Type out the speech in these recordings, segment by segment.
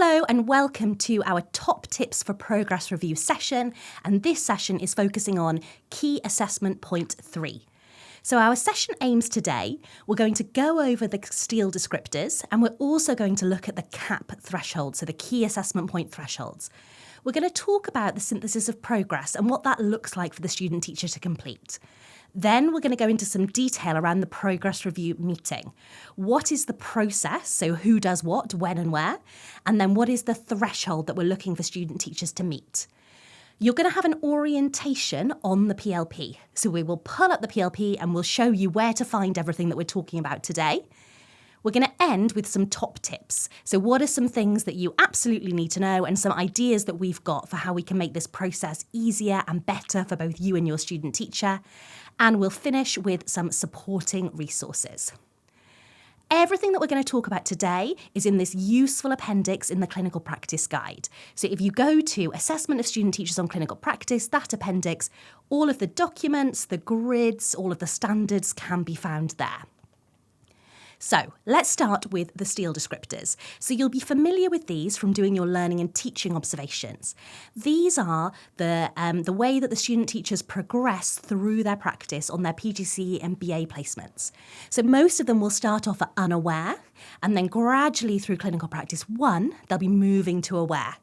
Hello and welcome to our Top Tips for Progress Review session, and this session is focusing on Key Assessment Point 3. So our session aims today, we're going to go over the STEEL descriptors and we're also going to look at the KAP threshold, so the Key Assessment Point thresholds. We're going to talk about the synthesis of progress and what that looks like for the student teacher to complete. Then we're going to go into some detail around the progress review meeting. What is the process? So who does what, when and where? And then what is the threshold that we're looking for student teachers to meet? You're going to have an orientation on the PLP. So we will pull up the PLP and we'll show you where to find everything that we're talking about today. We're going to end with some top tips. So what are some things that you absolutely need to know and some ideas that we've got for how we can make this process easier and better for both you and your student teacher. And we'll finish with some supporting resources. Everything that we're going to talk about today is in this useful appendix in the clinical practice guide. So if you go to Assessment of Student Teachers on Clinical Practice, that appendix, all of the documents, the grids, all of the standards can be found there. So let's start with the STEEL descriptors. So you'll be familiar with these from doing your learning and teaching observations. These are the way that the student teachers progress through their practice on their PGCE and BA placements. So most of them will start off at unaware, and then gradually through clinical practice 1, they'll be moving to aware.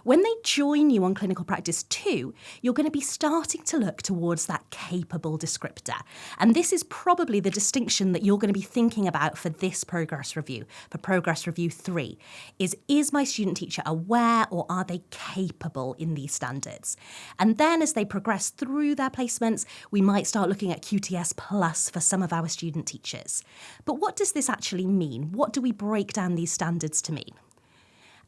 When they join you on Clinical Practice 2, you're going to be starting to look towards that capable descriptor. And this is probably the distinction that you're going to be thinking about for this progress review, for Progress Review 3, is my student teacher aware or are they capable in these standards? And then as they progress through their placements, we might start looking at QTS Plus for some of our student teachers. But what does this actually mean? What do we break down these standards to mean?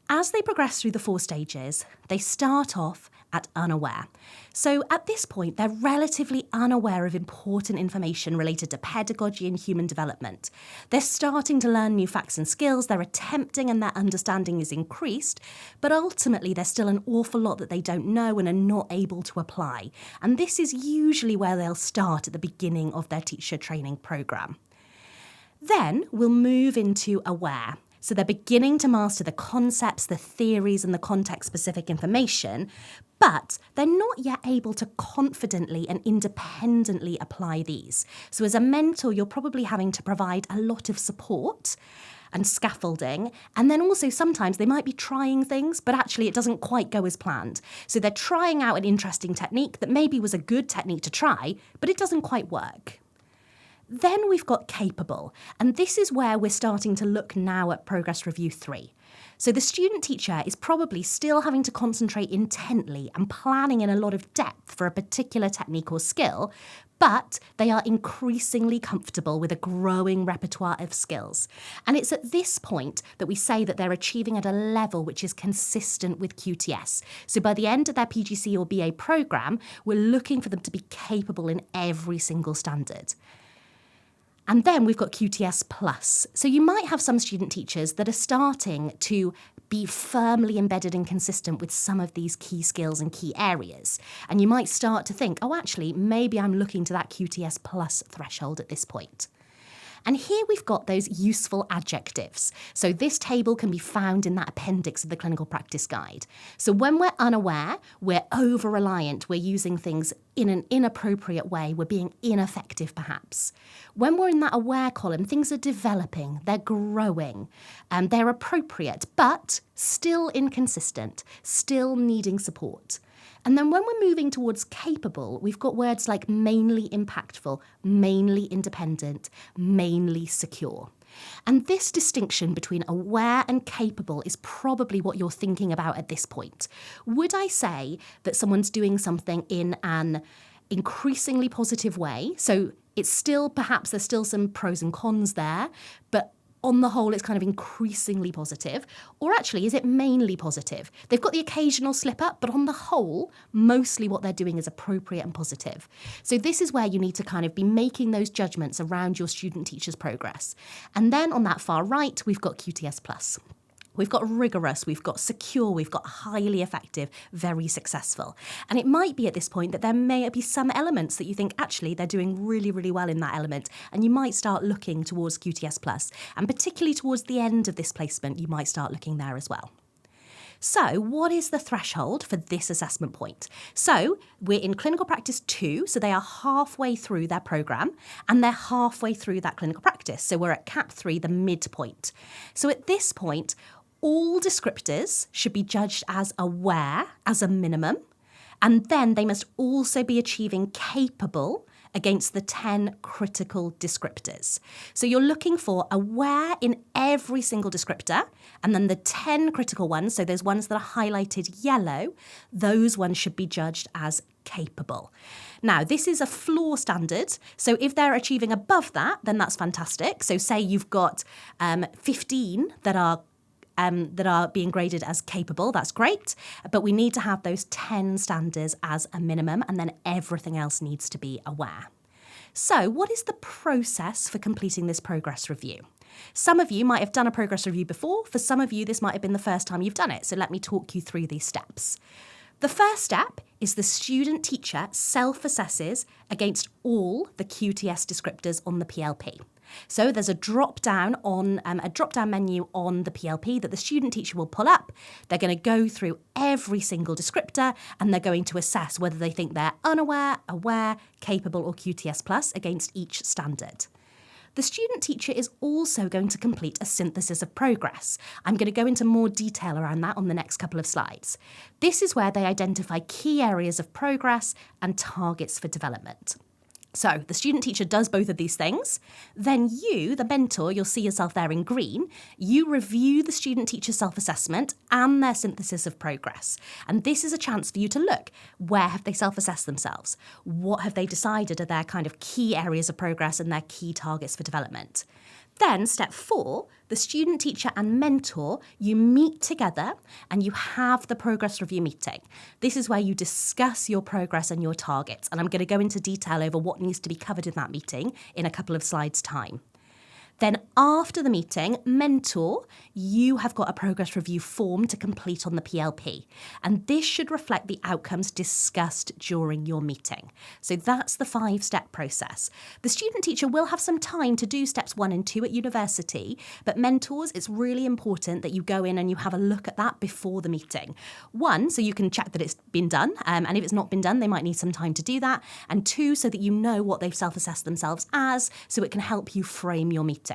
As they progress through the 4 stages, they start off at unaware. So at this point, they're relatively unaware of important information related to pedagogy and human development. They're starting to learn new facts and skills, they're attempting and their understanding is increased, but ultimately there's still an awful lot that they don't know and are not able to apply. And this is usually where they'll start at the beginning of their teacher training programme. Then we'll move into aware. So they're beginning to master the concepts, the theories, and the context-specific information, but they're not yet able to confidently and independently apply these. So as a mentor, you're probably having to provide a lot of support and scaffolding, and then also sometimes they might be trying things, but actually it doesn't quite go as planned. So they're trying out an interesting technique that maybe was a good technique to try, but it doesn't quite work. Then we've got capable, and this is where we're starting to look now at Progress Review 3. So the student teacher is probably still having to concentrate intently and planning in a lot of depth for a particular technique or skill, but they are increasingly comfortable with a growing repertoire of skills. And it's at this point that we say that they're achieving at a level which is consistent with QTS. So by the end of their PGC or BA programme, we're looking for them to be capable in every single standard. And then we've got QTS Plus. So you might have some student teachers that are starting to be firmly embedded and consistent with some of these key skills and key areas. And you might start to think, oh, actually, maybe I'm looking to that QTS Plus threshold at this point. And here we've got those useful adjectives. So this table can be found in that appendix of the clinical practice guide. So when we're unaware, we're over-reliant, we're using things in an inappropriate way, we're being ineffective perhaps. When we're in that aware column, things are developing, they're growing, they're appropriate, but still inconsistent, still needing support. And then when we're moving towards capable, we've got words like mainly impactful, mainly independent, mainly secure. And this distinction between aware and capable is probably what you're thinking about at this point. Would I say that someone's doing something in an increasingly positive way? So it's still, perhaps there's still some pros and cons there, but on the whole, it's kind of increasingly positive? Or actually, is it mainly positive? They've got the occasional slip up, but on the whole, mostly what they're doing is appropriate and positive. So this is where you need to kind of be making those judgments around your student teacher's progress. And then on that far right, we've got QTS Plus. We've got rigorous, we've got secure, we've got highly effective, very successful. And it might be at this point that there may be some elements that you think, actually, they're doing really, really well in that element. And you might start looking towards QTS Plus. And particularly towards the end of this placement, you might start looking there as well. So what is the threshold for this assessment point? So we're in clinical practice 2, so they are halfway through their programme and they're halfway through that clinical practice. So we're at KAP3, the midpoint. So at this point, all descriptors should be judged as aware as a minimum, and then they must also be achieving capable against the 10 critical descriptors. So you're looking for aware in every single descriptor, and then the 10 critical ones, so those ones that are highlighted yellow, those ones should be judged as capable. Now, this is a floor standard, so if they're achieving above that, then that's fantastic. So say you've got 15 that are being graded as capable, that's great, but we need to have those 10 standards as a minimum, and then everything else needs to be aware. So what is the process for completing this progress review? Some of you might have done a progress review before. For some of you, this might have been the first time you've done it, so let me talk you through these steps. The first step is the student teacher self-assesses against all the QTS descriptors on the PLP. So there's a drop-down menu on the PLP that the student teacher will pull up. They're going to go through every single descriptor and they're going to assess whether they think they're unaware, aware, capable or QTS plus against each standard. The student teacher is also going to complete a synthesis of progress. I'm going to go into more detail around that on the next couple of slides. This is where they identify key areas of progress and targets for development. So the student teacher does both of these things. Then you, the mentor, you'll see yourself there in green, you review the student teacher's self-assessment and their synthesis of progress. And this is a chance for you to look, where have they self-assessed themselves? What have they decided are their kind of key areas of progress and their key targets for development? Then step 4, the student teacher and mentor, you meet together and you have the progress review meeting. This is where you discuss your progress and your targets. And I'm going to go into detail over what needs to be covered in that meeting in a couple of slides' time. Then after the meeting, mentor, you have got a progress review form to complete on the PLP. And this should reflect the outcomes discussed during your meeting. So that's the 5-step process. The student teacher will have some time to do steps 1 and 2 at university, but mentors, it's really important that you go in and you have a look at that before the meeting. 1, so you can check that it's been done, and if it's not been done, they might need some time to do that. And 2, so that you know what they've self-assessed themselves as, so it can help you frame your meeting.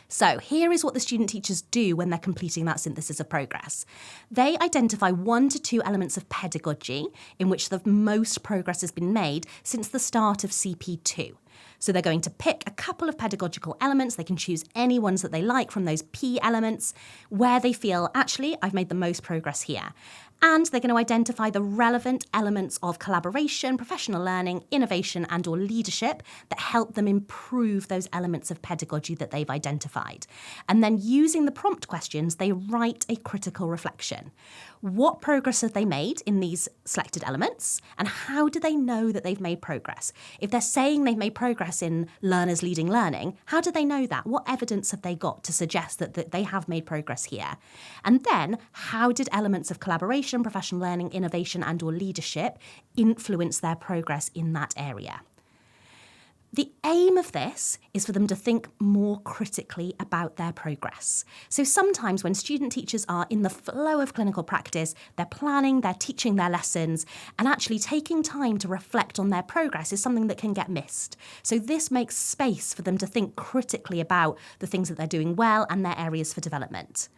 So here is what the student teachers do when they're completing that synthesis of progress. They identify 1 to 2 elements of pedagogy in which the most progress has been made since the start of CP2. So they're going to pick a couple of pedagogical elements. They can choose any ones that they like from those P elements where they feel, actually, I've made the most progress here. And they're going to identify the relevant elements of collaboration, professional learning, innovation and or leadership that help them improve those elements of pedagogy that they've identified. And then using the prompt questions, they write a critical reflection. What progress have they made in these selected elements? And how do they know that they've made progress? If they're saying they've made progress in learners leading learning, how do they know that? What evidence have they got to suggest that they have made progress here? And then, how did elements of collaboration, professional learning, innovation and or leadership influence their progress in that area? The aim of this is for them to think more critically about their progress. So sometimes when student teachers are in the flow of clinical practice, they're planning, they're teaching their lessons, and actually taking time to reflect on their progress is something that can get missed. So this makes space for them to think critically about the things that they're doing well and their areas for development.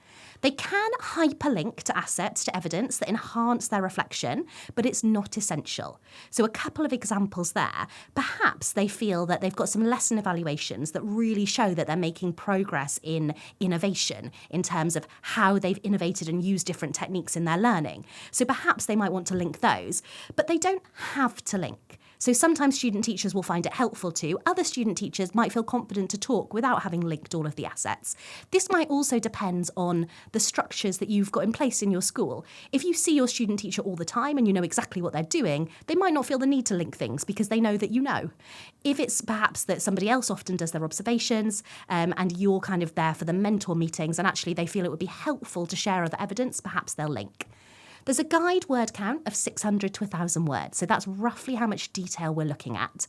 They can hyperlink to assets, to evidence that enhance their reflection, but it's not essential. So a couple of examples there. Perhaps they feel that they've got some lesson evaluations that really show that they're making progress in innovation in terms of how they've innovated and used different techniques in their learning. So perhaps they might want to link those, but they don't have to link. So sometimes student teachers will find it helpful to. Other student teachers might feel confident to talk without having linked all of the assets. This might also depend on the structures that you've got in place in your school. If you see your student teacher all the time and you know exactly what they're doing, they might not feel the need to link things because they know that you know. If it's perhaps that somebody else often does their observations and you're kind of there for the mentor meetings and actually they feel it would be helpful to share other evidence, perhaps they'll link. There's a guide word count of 600 to 1,000 words, so that's roughly how much detail we're looking at.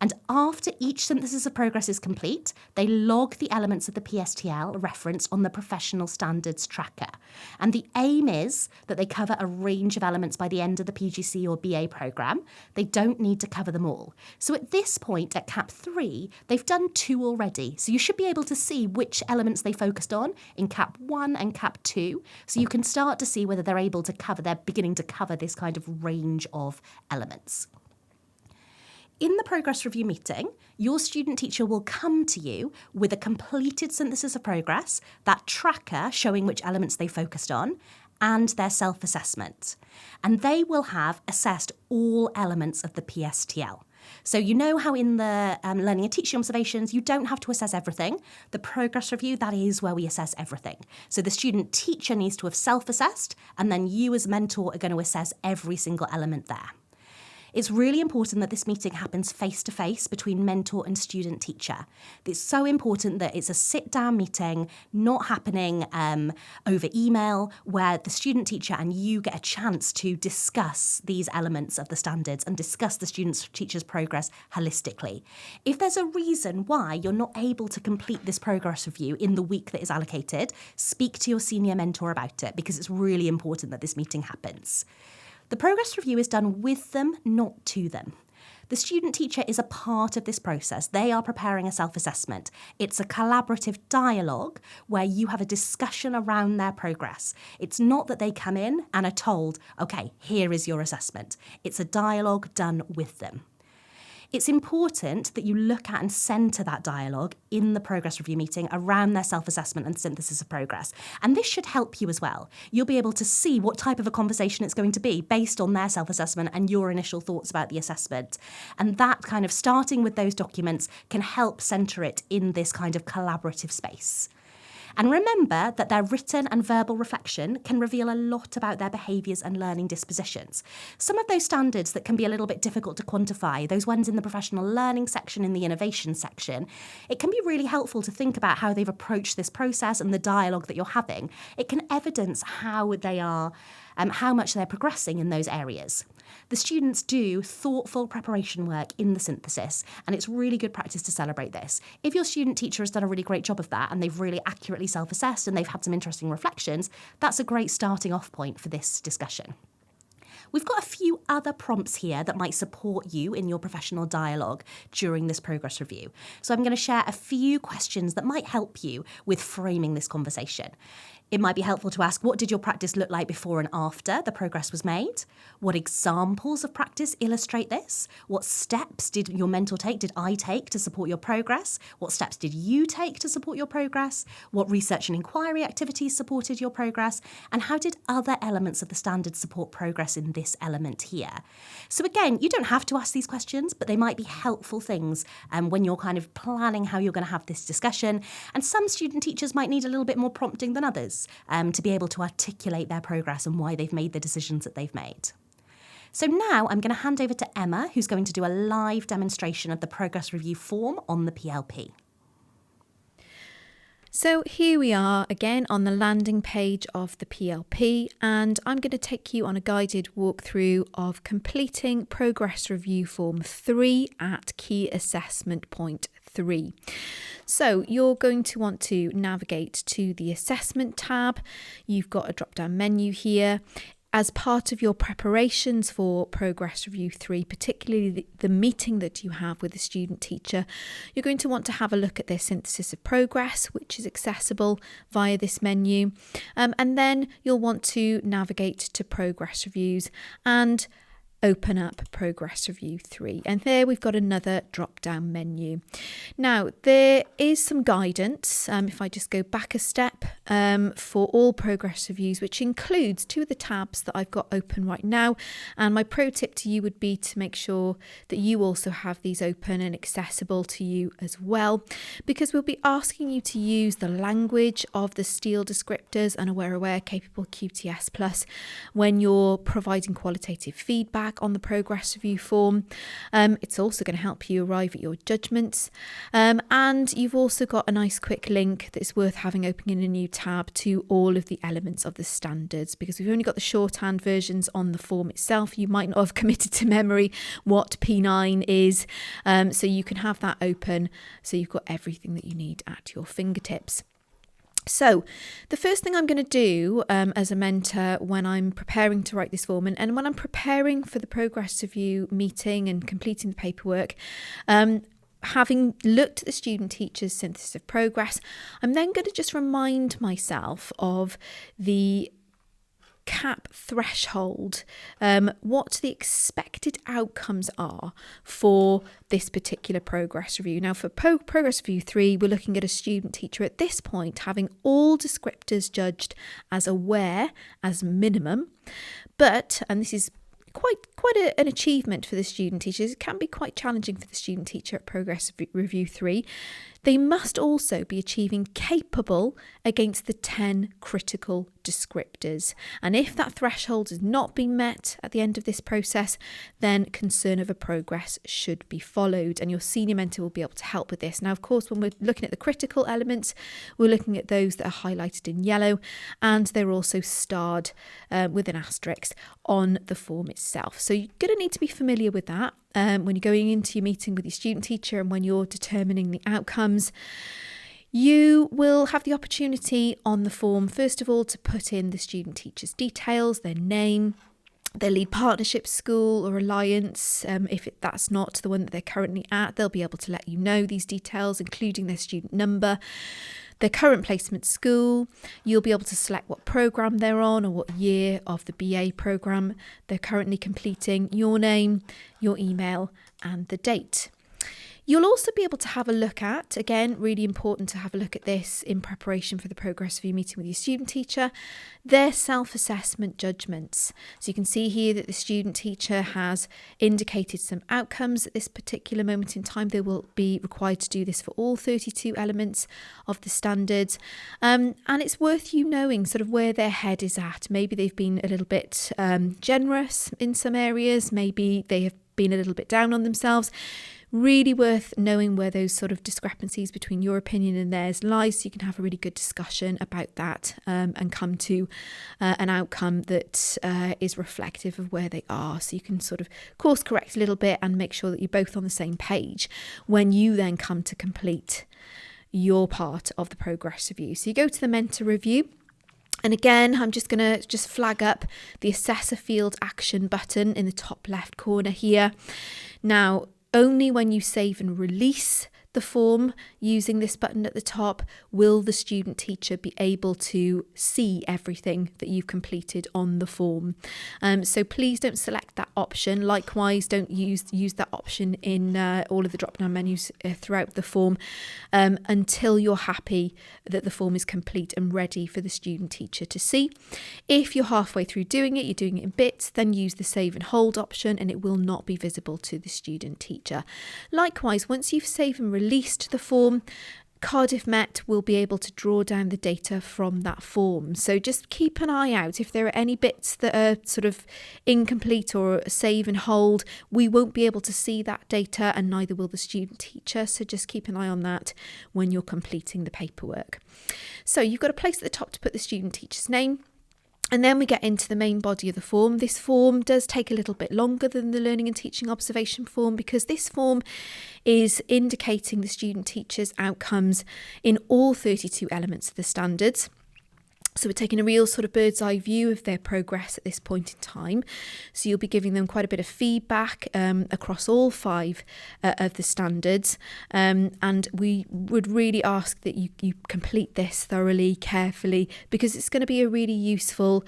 And after each synthesis of progress is complete, they log the elements of the PSTL referenced on the professional standards tracker. And the aim is that they cover a range of elements by the end of the PGC or BA programme. They don't need to cover them all. So at this point at KAP3, they've done 2 already. So you should be able to see which elements they focused on in KAP1 and KAP2. So you can start to see whether they're beginning to cover this kind of range of elements. In the progress review meeting, your student teacher will come to you with a completed synthesis of progress, that tracker showing which elements they focused on, and their self-assessment. And they will have assessed all elements of the PSTL. So you know how in the learning and teaching observations, you don't have to assess everything. The progress review, that is where we assess everything. So the student teacher needs to have self-assessed, and then you as mentor are going to assess every single element there. It's really important that this meeting happens face-to-face between mentor and student teacher. It's so important that it's a sit-down meeting, not happening over email, where the student teacher and you get a chance to discuss these elements of the standards and discuss the student teacher's progress holistically. If there's a reason why you're not able to complete this progress review in the week that is allocated, speak to your senior mentor about it, because it's really important that this meeting happens. The progress review is done with them, not to them. The student teacher is a part of this process. They are preparing a self-assessment. It's a collaborative dialogue where you have a discussion around their progress. It's not that they come in and are told, okay, here is your assessment. It's a dialogue done with them. It's important that you look at and centre that dialogue in the progress review meeting around their self-assessment and synthesis of progress. And this should help you as well. You'll be able to see what type of a conversation it's going to be based on their self-assessment and your initial thoughts about the assessment. And that kind of starting with those documents can help centre it in this kind of collaborative space. And remember that their written and verbal reflection can reveal a lot about their behaviours and learning dispositions. Some of those standards that can be a little bit difficult to quantify, those ones in the professional learning section, in the innovation section, it can be really helpful to think about how they've approached this process and the dialogue that you're having. It can evidence how they are, how much they're progressing in those areas. The students do thoughtful preparation work in the synthesis, and it's really good practice to celebrate this. If your student teacher has done a really great job of that and they've really accurately self-assessed and they've had some interesting reflections, that's a great starting off point for this discussion. We've got a few other prompts here that might support you in your professional dialogue during this progress review. So I'm going to share a few questions that might help you with framing this conversation. It might be helpful to ask, what did your practice look like before and after the progress was made? What examples of practice illustrate this? What steps did your mentor take, did I take to support your progress? What steps did you take to support your progress? What research and inquiry activities supported your progress? And how did other elements of the standards support progress in this element here? So again, you don't have to ask these questions, but they might be helpful things when you're kind of planning how you're going to have this discussion. And some student teachers might need a little bit more prompting than others. To be able to articulate their progress and why they've made the decisions that they've made. So now I'm going to hand over to Emma, who's going to do a live demonstration of the progress review form on the PLP. So here we are again on the landing page of the PLP, and I'm going to take you on a guided walkthrough of completing progress review form 3 at key assessment point 3. So you're going to want to navigate to the assessment tab. You've got a drop-down menu here. As part of your preparations for Progress Review 3, particularly the meeting that you have with the student teacher, you're going to want to have a look at their synthesis of progress, which is accessible via this menu. And then you'll want to navigate to Progress Reviews and open up Progress Review 3. And there we've got another drop-down menu. Now, there is some guidance, if I just go back a step, for all Progress Reviews, which includes 2 of the tabs that I've got open right now. And my pro tip to you would be to make sure that you also have these open and accessible to you as well, because we'll be asking you to use the language of the STEEL descriptors and aware capable QTS Plus when you're providing qualitative feedback on the progress review form. It's also going to help you arrive at your judgments, and you've also got a nice quick link that's worth having open in a new tab tab to all of the elements of the standards, because we've only got the shorthand versions on the form itself. You might not have committed to memory what P9 is, so you can have that open so you've got everything that you need at your fingertips. So the first thing I'm going to do as a mentor when I'm preparing to write this form, and when I'm preparing for the progress review meeting and completing the paperwork, having looked at the student teacher's synthesis of progress, I'm then going to just remind myself of the KAP threshold, what the expected outcomes are for this particular progress review. Now, for progress review 3, we're looking at a student teacher at this point having all descriptors judged as aware as minimum, but, and this is quite an achievement for the student teachers, it can be quite challenging for the student teacher at progress review 3, they must also be achieving capable against the 10 critical descriptors. And if that threshold has not been met at the end of this process, then concern over progress should be followed. And your senior mentor will be able to help with this. Now, of course, when we're looking at the critical elements, we're looking at those that are highlighted in yellow, and they're also starred with an asterisk on the form itself. So you're going to need to be familiar with that when you're going into your meeting with your student teacher and when you're determining the outcomes. You will have the opportunity on the form, first of all, to put in the student teacher's details, their name, their lead partnership school or alliance. If that's not the one that they're currently at, they'll be able to let you know these details, including their student number, their current placement school. You'll be able to select what programme they're on or what year of the BA programme they're currently completing, your name, your email, and the date. You'll also be able to have a look at, again, really important to have a look at this in preparation for the progress review meeting with your student teacher, their self-assessment judgments. So you can see here that the student teacher has indicated some outcomes at this particular moment in time. They will be required to do this for all 32 elements of the standards. And it's worth you knowing sort of where their head is at. Maybe they've been a little bit generous in some areas. Maybe they have been a little bit down on themselves. Really worth knowing where those sort of discrepancies between your opinion and theirs lies, so you can have a really good discussion about that and come to an outcome that is reflective of where they are. So you can sort of course correct a little bit and make sure that you're both on the same page when you then come to complete your part of the progress review. So you go to the mentor review. And again, I'm just going to flag up the assessor field action button in the top left corner here. Now, only when you save and release the form using this button at the top will the student teacher be able to see everything that you've completed on the form. So please don't select that option. Likewise, don't use that option in all of the drop-down menus throughout the form until you're happy that the form is complete and ready for the student teacher to see. If you're halfway through doing it, you're doing it in bits, then use the save and hold option and it will not be visible to the student teacher. Likewise, once you've saved and released the form, Cardiff Met will be able to draw down the data from that form. So just keep an eye out if there are any bits that are sort of incomplete or save and hold. We won't be able to see that data and neither will the student teacher. So just keep an eye on that when you're completing the paperwork. So you've got a place at the top to put the student teacher's name. And then we get into the main body of the form. This form does take a little bit longer than the learning and teaching observation form because this form is indicating the student teacher's outcomes in all 32 elements of the standards. So we're taking a real sort of bird's eye view of their progress at this point in time. So you'll be giving them quite a bit of feedback across all 5 of the standards. And we would really ask that you complete this thoroughly, carefully, because it's going to be a really useful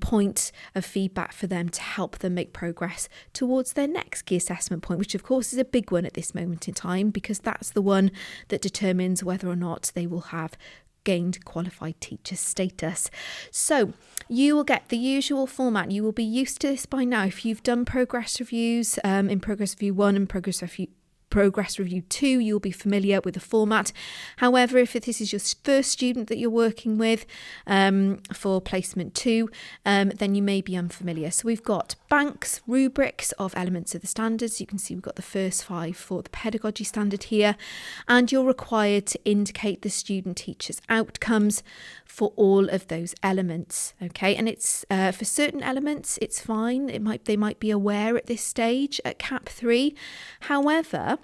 point of feedback for them to help them make progress towards their next key assessment point, which of course is a big one at this moment in time, because that's the one that determines whether or not they will have gained qualified teacher status. So you will get the usual format. You will be used to this by now if you've done progress reviews in progress review 1 and progress Progress Review 2, you'll be familiar with the format. However, if this is your first student that you're working with for Placement 2, then you may be unfamiliar. So we've got banks, rubrics of elements of the standards. You can see we've got the first 5 for the pedagogy standard here, and you're required to indicate the student teacher's outcomes for all of those elements. Okay, and it's for certain elements it's fine. They might be aware at this stage at KAP3. However,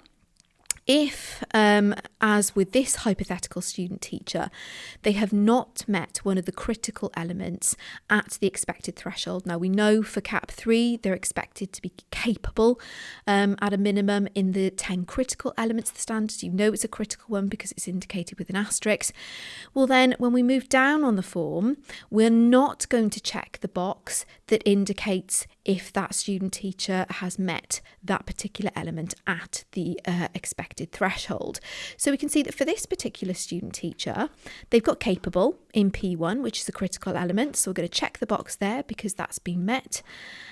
if, as with this hypothetical student teacher, they have not met one of the critical elements at the expected threshold. Now, we know for KAP3, they're expected to be capable at a minimum in the 10 critical elements of the standards. You know it's a critical one because it's indicated with an asterisk. Well, then when we move down on the form, we're not going to check the box that indicates if that student teacher has met that particular element at the expected threshold. So we can see that for this particular student teacher, they've got capable in P1, which is a critical element. So we're going to check the box there because that's been met.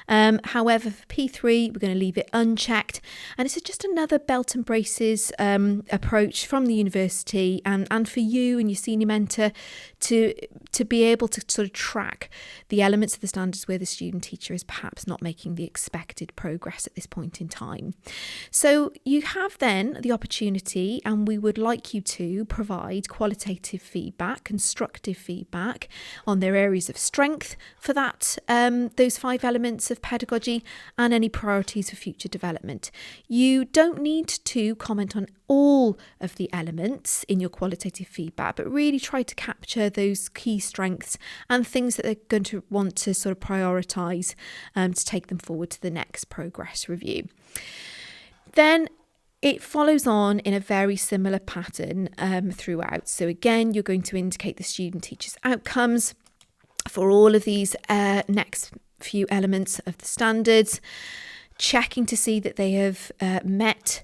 However, for P3, we're going to leave it unchecked. And this is just another belt and braces approach from the university and for you and your senior mentor to be able to sort of track the elements of the standards where the student teacher is perhaps not making the expected progress at this point in time. So you have then the opportunity, and we would like you to provide qualitative feedback, constructive feedback on their areas of strength for that those 5 elements of pedagogy and any priorities for future development. You don't need to comment on all of the elements in your qualitative feedback, but really try to capture those key strengths and things that they're going to want to sort of prioritise to take them forward to the next progress review. Then it follows on in a very similar pattern throughout. So again, you're going to indicate the student teacher's outcomes for all of these next few elements of the standards, checking to see that they have met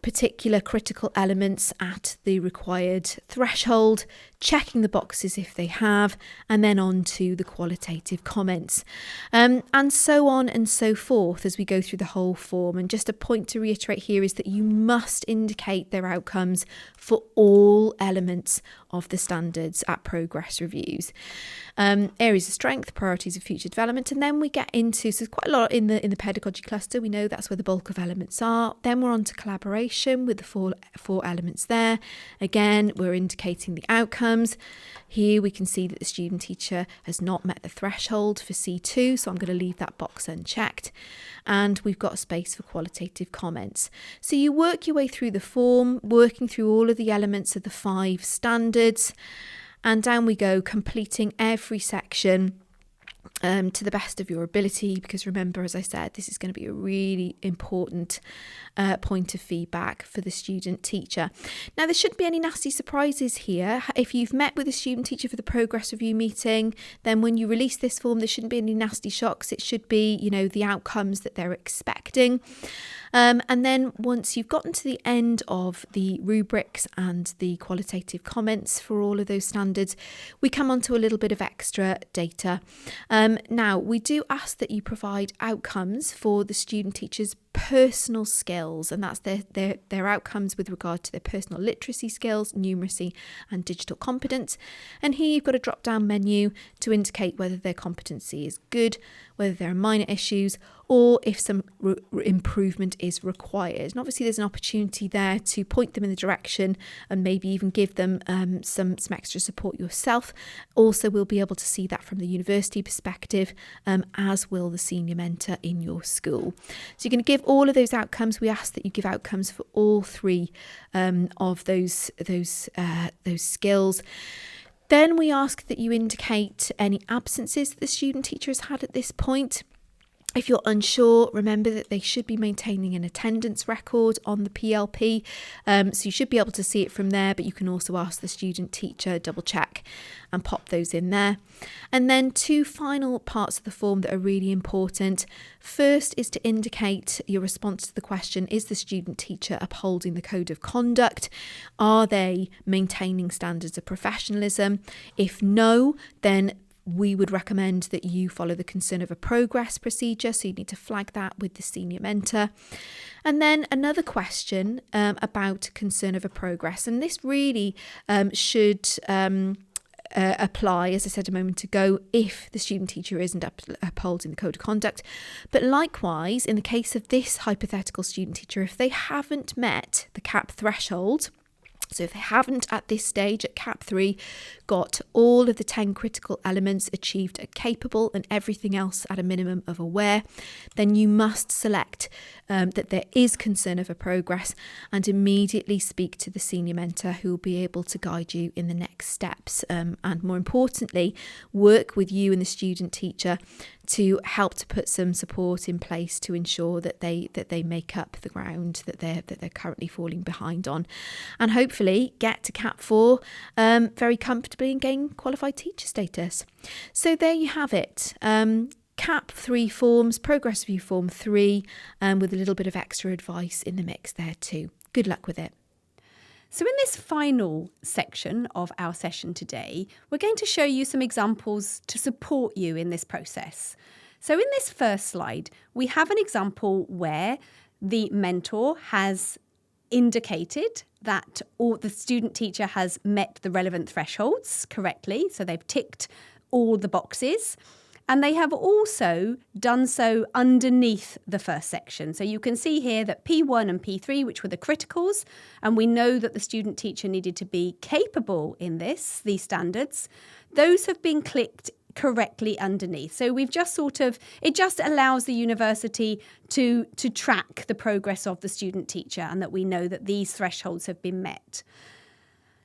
particular critical elements at the required threshold, checking the boxes if they have, and then on to the qualitative comments, and so on and so forth as we go through the whole form. And just a point to reiterate here is that you must indicate their outcomes for all elements of the standards at progress reviews. Areas of strength, priorities of future development, and then we get into, so quite a lot in the pedagogy cluster. We know that's where the bulk of elements are. Then we're on to collaboration with the four elements there. Again, we're indicating the outcomes. Here we can see that the student teacher has not met the threshold for C2, so I'm going to leave that box unchecked. And we've got a space for qualitative comments. So you work your way through the form, working through all of the elements of the 5 standards, and down we go, completing every section to the best of your ability, because remember, as I said, this is going to be a really important point of feedback for the student teacher. Now, there shouldn't be any nasty surprises here. If you've met with a student teacher for the progress review meeting, then when you release this form, there shouldn't be any nasty shocks. It should be, the outcomes that they're expecting. And then once you've gotten to the end of the rubrics and the qualitative comments for all of those standards, we come on to a little bit of extra data. Now, we do ask that you provide outcomes for the student teacher's personal skills, and that's their outcomes with regard to their personal literacy skills, numeracy and digital competence. And here you've got a drop down menu to indicate whether their competency is good, whether there are minor issues, or if some improvement is required. And obviously there's an opportunity there to point them in the direction and maybe even give them some extra support yourself. Also, we'll be able to see that from the university perspective, as will the senior mentor in your school. So you're going to give all of those outcomes. We ask that you give outcomes for all 3 of those skills. Then we ask that you indicate any absences that the student teacher has had at this point. If you're unsure, remember that they should be maintaining an attendance record on the PLP. So you should be able to see it from there, but you can also ask the student teacher, double check and pop those in there. And then 2 final parts of the form that are really important. First is to indicate your response to the question, is the student teacher upholding the code of conduct? Are they maintaining standards of professionalism? If no, then we would recommend that you follow the concern over progress procedure. So you need to flag that with the senior mentor. And then another question about concern over progress. And this really should apply, as I said a moment ago, if the student teacher isn't upholding the code of conduct. But likewise, in the case of this hypothetical student teacher, if they haven't met the KAP threshold, so if they haven't at this stage at KAP3 got all of the 10 critical elements achieved at capable and everything else at a minimum of aware, then you must select that there is concern over progress and immediately speak to the senior mentor who will be able to guide you in the next steps, and more importantly, work with you and the student teacher to help to put some support in place to ensure that they make up the ground that they're currently falling behind on, and hopefully get to KAP4 very comfortably and gain qualified teacher status. So there you have it. KAP3 forms, Progress Review Form 3, with a little bit of extra advice in the mix there too. Good luck with it. So in this final section of our session today, we're going to show you some examples to support you in this process. So in this first slide, we have an example where the mentor has indicated that the student teacher has met the relevant thresholds correctly. So they've ticked all the boxes. And they have also done so underneath the first section. So you can see here that P1 and P3, which were the criticals, and we know that the student teacher needed to be capable in these standards, those have been clicked correctly underneath. So we've just it just allows the university to track the progress of the student teacher and that we know that these thresholds have been met.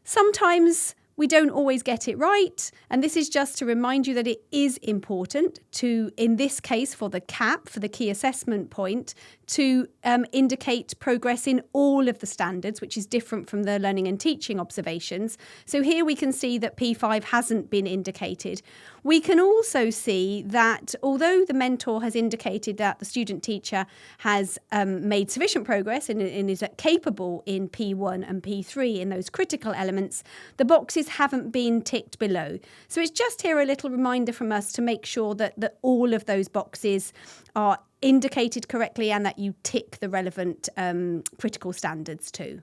Sometimes we don't always get it right, and this is just to remind you that it is important to, in this case for the KAP, for the key assessment point, to indicate progress in all of the standards, which is different from the learning and teaching observations. So here we can see that P5 hasn't been indicated. We can also see that although the mentor has indicated that the student teacher has made sufficient progress and is capable in P1 and P3 in those critical elements, the boxes haven't been ticked below. So it's just here a little reminder from us to make sure that all of those boxes are indicated correctly and that you tick the relevant critical standards too.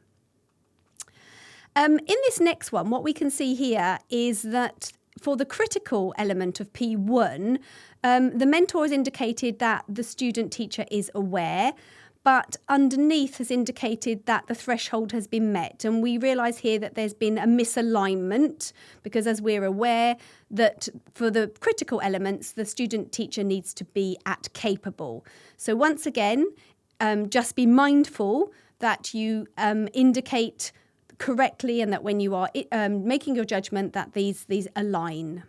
In this next one, what we can see here is that for the critical element of P1, the mentor has indicated that the student teacher is aware, but underneath has indicated that the threshold has been met. And we realise here that there's been a misalignment because, as we're aware, that for the critical elements, the student teacher needs to be at capable. So once again, just be mindful that you indicate correctly and that when you are making your judgment that these align.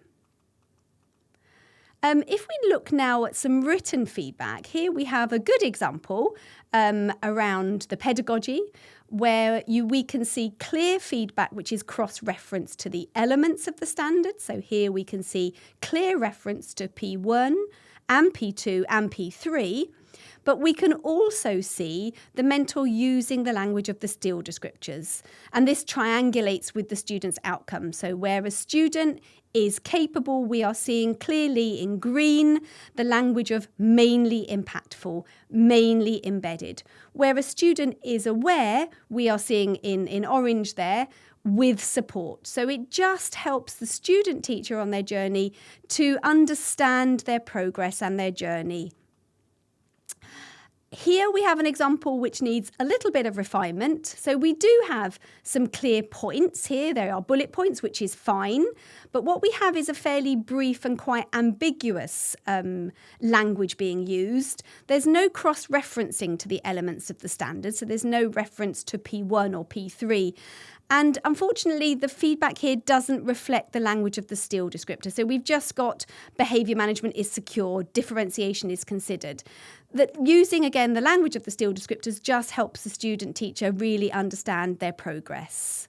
If we look now at some written feedback, here we have a good example around the pedagogy where we can see clear feedback which is cross-referenced to the elements of the standard. So here we can see clear reference to P1 and P2 and P3. But we can also see the mentor using the language of the STIL descriptors. And this triangulates with the student's outcome. So where a student is capable, we are seeing clearly in green the language of mainly impactful, mainly embedded. Where a student is aware, we are seeing in orange there, with support. So it just helps the student teacher on their journey to understand their progress and their journey. Here we have an example which needs a little bit of refinement. So we do have some clear points here. There are bullet points, which is fine. But what we have is a fairly brief and quite ambiguous language being used. There's no cross-referencing to the elements of the standard. So there's no reference to P1 or P3. And unfortunately, the feedback here doesn't reflect the language of the STIL descriptor. So we've just got behaviour management is secure, differentiation is considered. That using, again, the language of the STIL descriptors just helps the student teacher really understand their progress.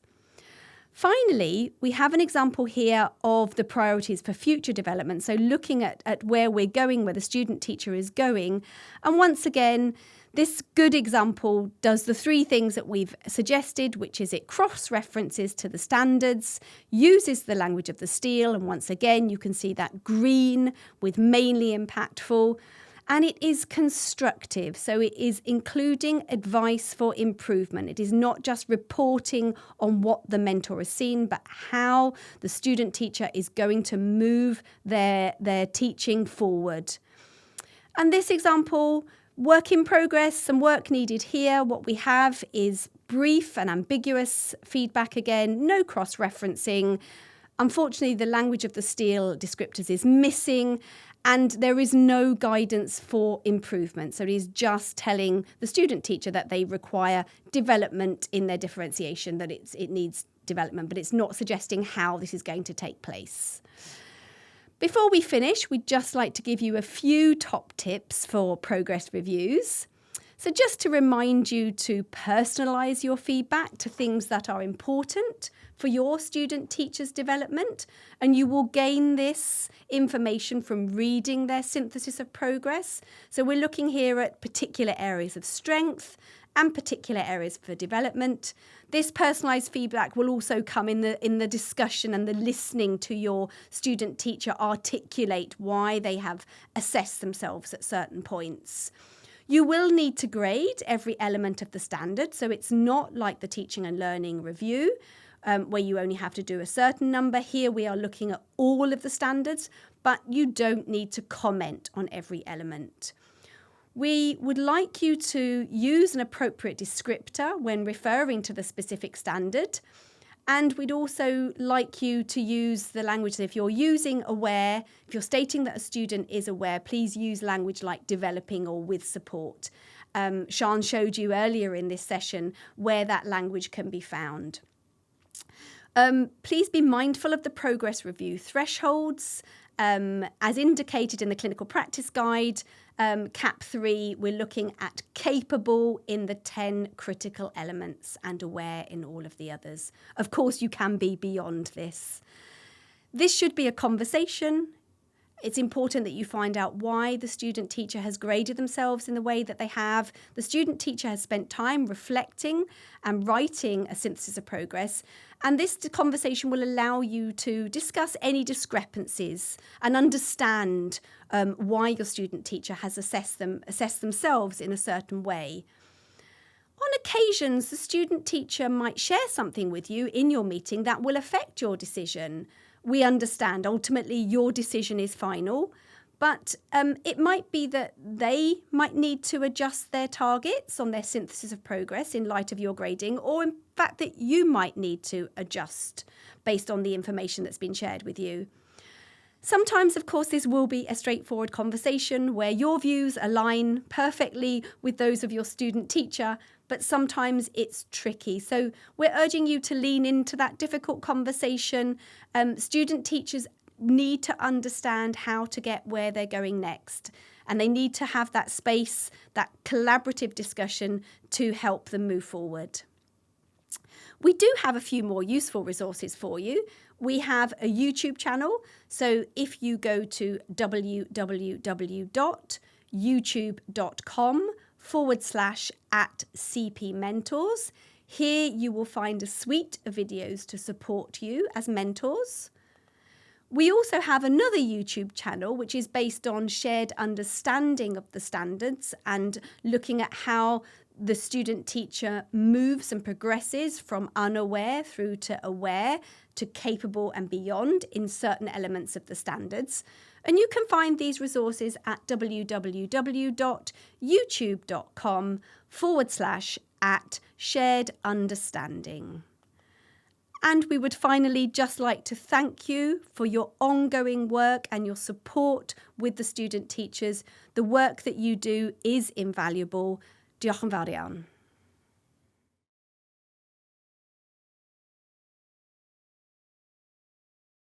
Finally, we have an example here of the priorities for future development. So looking at where we're going, where the student teacher is going. And once again, This good example does the three things that we've suggested, which is it cross-references to the standards, uses the language of the steel, and once again you can see that green with mainly impactful, and it is constructive, so it is including advice for improvement. It is not just reporting on what the mentor has seen, but how the student teacher is going to move their teaching forward. And this example, work in progress, some work needed here. What we have is brief and ambiguous feedback again, no cross-referencing. Unfortunately, the language of the steel descriptors is missing, and there is no guidance for improvement. So it is just telling the student teacher that they require development in their differentiation, that it needs development, but it's not suggesting how this is going to take place. Before we finish, we'd just like to give you a few top tips for progress reviews. So just to remind you to personalise your feedback to things that are important for your student teacher's development, and you will gain this information from reading their synthesis of progress. So we're looking here at particular areas of strength and particular areas for development. This personalised feedback will also come in the discussion and the listening to your student teacher articulate why they have assessed themselves at certain points. You will need to grade every element of the standard, so it's not like the teaching and learning review where you only have to do a certain number. Here we are looking at all of the standards, but you don't need to comment on every element. We would like you to use an appropriate descriptor when referring to the specific standard. And we'd also like you to use the language that if you're using aware, if you're stating that a student is aware, please use language like developing or with support. Sian showed you earlier in this session where that language can be found. Please be mindful of the progress review thresholds. As indicated in the clinical practice guide, KAP3, we're looking at capable in the 10 critical elements and aware in all of the others. Of course, you can be beyond this. This should be a conversation. It's important that you find out why the student teacher has graded themselves in the way that they have. The student teacher has spent time reflecting and writing a synthesis of progress. And this conversation will allow you to discuss any discrepancies and understand why your student teacher has assessed themselves in a certain way. On occasions, the student teacher might share something with you in your meeting that will affect your decision. We understand ultimately your decision is final, but it might be that they might need to adjust their targets on their synthesis of progress in light of your grading, or in fact that you might need to adjust based on the information that's been shared with you. Sometimes, of course, this will be a straightforward conversation where your views align perfectly with those of your student teacher, but sometimes it's tricky. So we're urging you to lean into that difficult conversation. Student teachers need to understand how to get where they're going next, and they need to have that space, that collaborative discussion to help them move forward. We do have a few more useful resources for you. We have a YouTube channel. So if you go to www.youtube.com/@CP Mentors, here you will find a suite of videos to support you as mentors. We also have another YouTube channel which is based on shared understanding of the standards and looking at how the student teacher moves and progresses from unaware through to aware to capable and beyond in certain elements of the standards. And you can find these resources at www.youtube.com/@shared understanding. And we would finally just like to thank you for your ongoing work and your support with the student teachers. The work that you do is invaluable. Diolch yn fawr iawn.